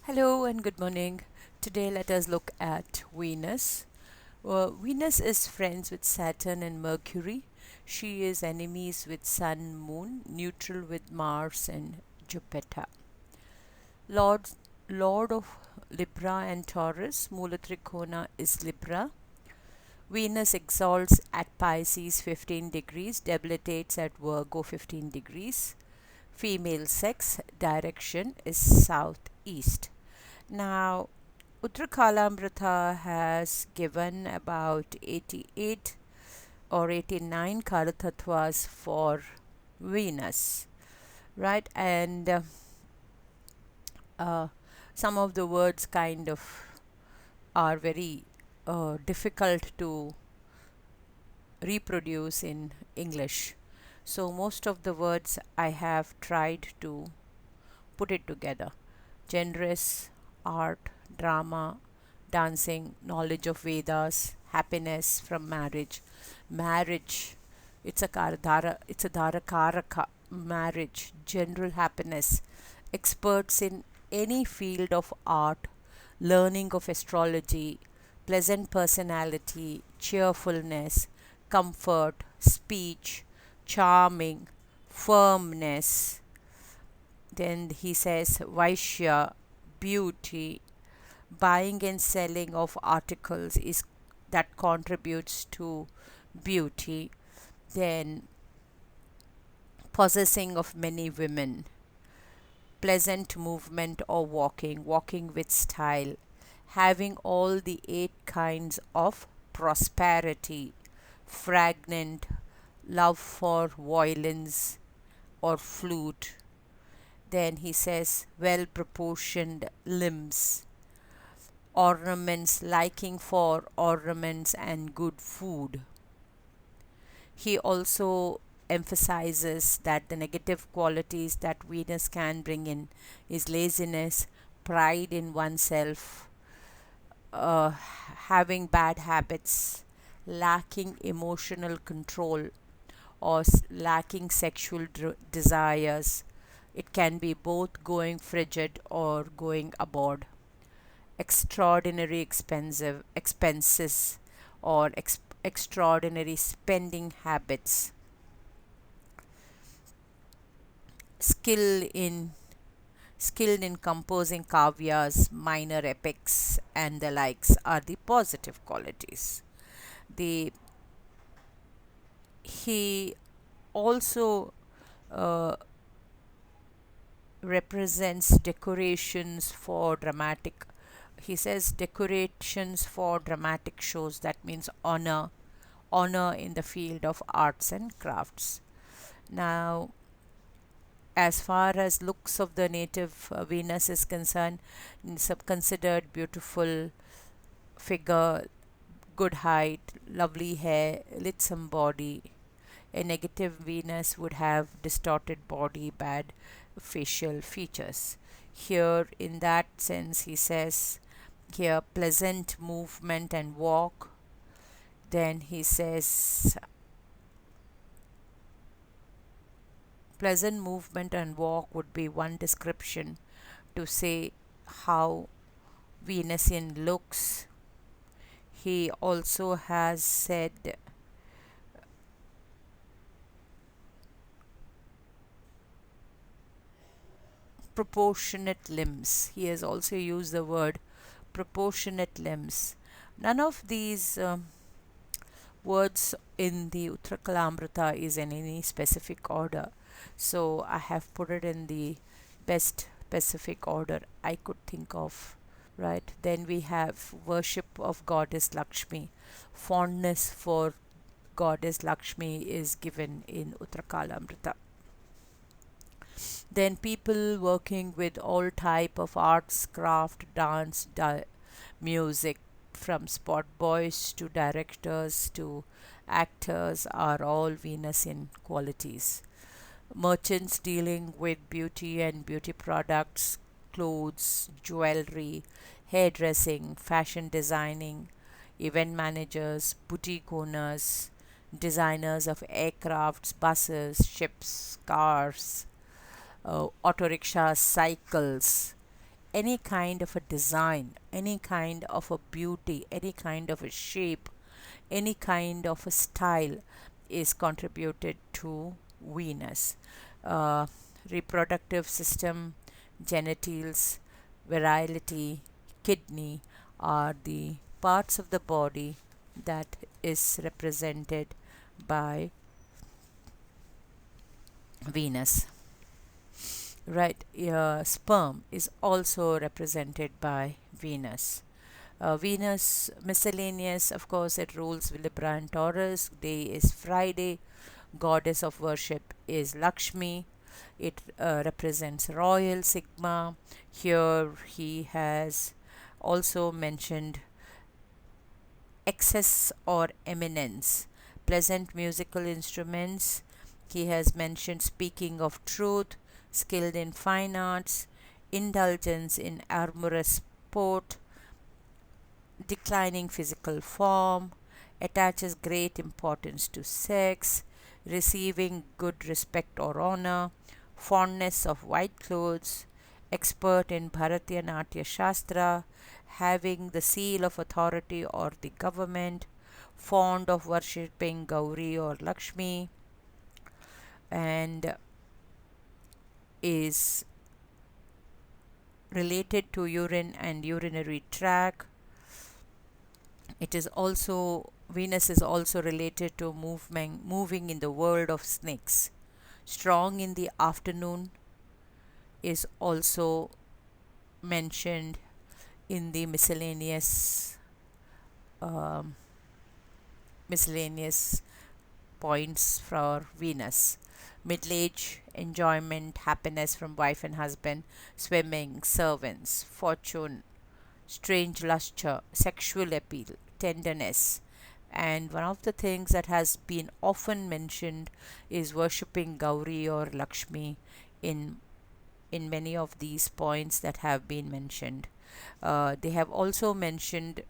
Hello and good morning. Today let us look at Venus. Venus is friends with Saturn and Mercury. She is enemies with Sun, Moon, neutral with Mars and Jupiter. Lord, Lord of Libra and Taurus, Mula Trikona is Libra. Venus exalts at Pisces 15 degrees, debilitates at Virgo 15 degrees. Female sex direction is southeast. Now, Uttar Kalamirtha has given about 88 or 89 Karatattvas for Venus, right? And uh, some of the words kind of are very difficult to reproduce in English. So, most of the words I have tried to put it together: generous, art, drama, dancing, knowledge of Vedas, happiness from marriage. Marriage, it's a Dara Karaka, marriage, general happiness, experts in any field of art, learning of astrology, pleasant personality, cheerfulness, comfort, speech, charming, firmness. Then he says Vaishya, beauty, buying and selling of articles is that contributes to beauty. Then possessing of many women, pleasant movement or walking with style, having all the eight kinds of prosperity, fragrant, love for violins or flute. Then he says well proportioned limbs, ornaments, liking for ornaments and good food. He also emphasizes that the negative qualities that Venus can bring in is laziness, pride in oneself, uh, having bad habits, lacking emotional control, or lacking sexual desires. It can be both going frigid or going aboard. Extraordinary expenses or extraordinary spending habits. Skill in Skilled in composing kavyas, minor epics, and the likes are the positive qualities. The He also uh, represents decorations for dramatic. He says decorations for dramatic shows, that means honor in the field of arts and crafts. Now, as far as looks of the native Venus is concerned, it's considered beautiful figure, good height, lovely hair, litsome body. A negative Venus would have distorted body, bad facial features. Here, in that sense, he says here pleasant movement and walk. Then he says pleasant movement and walk would be one description to say how Venusian looks. He also has said proportionate limbs. He has also used the word proportionate limbs. None of these words in the Uttar Kalamirtha is in any specific order. So I have put it in the best specific order I could think of. Right? Then we have worship of goddess Lakshmi. Fondness for goddess Lakshmi is given in Uttar Kalamirtha. Then people working with all type of arts, craft, dance, music, from spot boys to directors to actors are all Venusian qualities. Merchants dealing with beauty and beauty products, clothes, jewelry, hairdressing, fashion designing, event managers, boutique owners, designers of aircrafts, buses, ships, cars, auto rickshaws, cycles, any kind of a design, any kind of a beauty, any kind of a shape, any kind of a style is contributed to Venus. Uh, Reproductive system, genitals, virility, kidney are the parts of the body that is represented by Venus. Right, sperm is also represented by Venus. Venus miscellaneous, of course, it rules Libra and Taurus. Day is Friday. Goddess of worship is Lakshmi. It represents royal sigma. Here he has also mentioned excess or eminence, pleasant musical instruments. He has mentioned speaking of truth, skilled in fine arts, indulgence in amorous sport, declining physical form, attaches great importance to sex, receiving good respect or honor, fondness of white clothes, expert in Bharatiya Natya Shastra, having the seal of authority or the government, fond of worshipping Gauri or Lakshmi, and is related to urine and urinary tract. It is also Venus is also related to moving in the world of snakes. Strong in the afternoon is also mentioned in the um, miscellaneous points for Venus. Middle age, enjoyment, happiness from wife and husband, swimming, servants, fortune, strange luster, sexual appeal, tenderness. And one of the things that has been often mentioned is worshipping Gauri or Lakshmi in many of these points that have been mentioned. They have also mentioned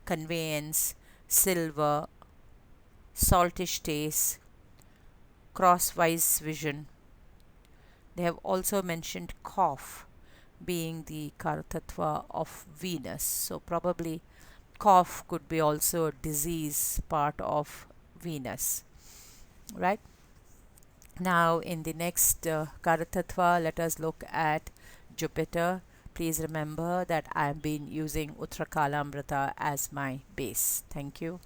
conveyance, silver, saltish taste, crosswise vision. They have also mentioned cough being the Karatatva of Venus. So probably cough could be also a disease part of Venus, right? Now, in the next Karatatva, let us look at Jupiter. Please remember that I have been using Uttar Kalamirtha as my base. Thank you.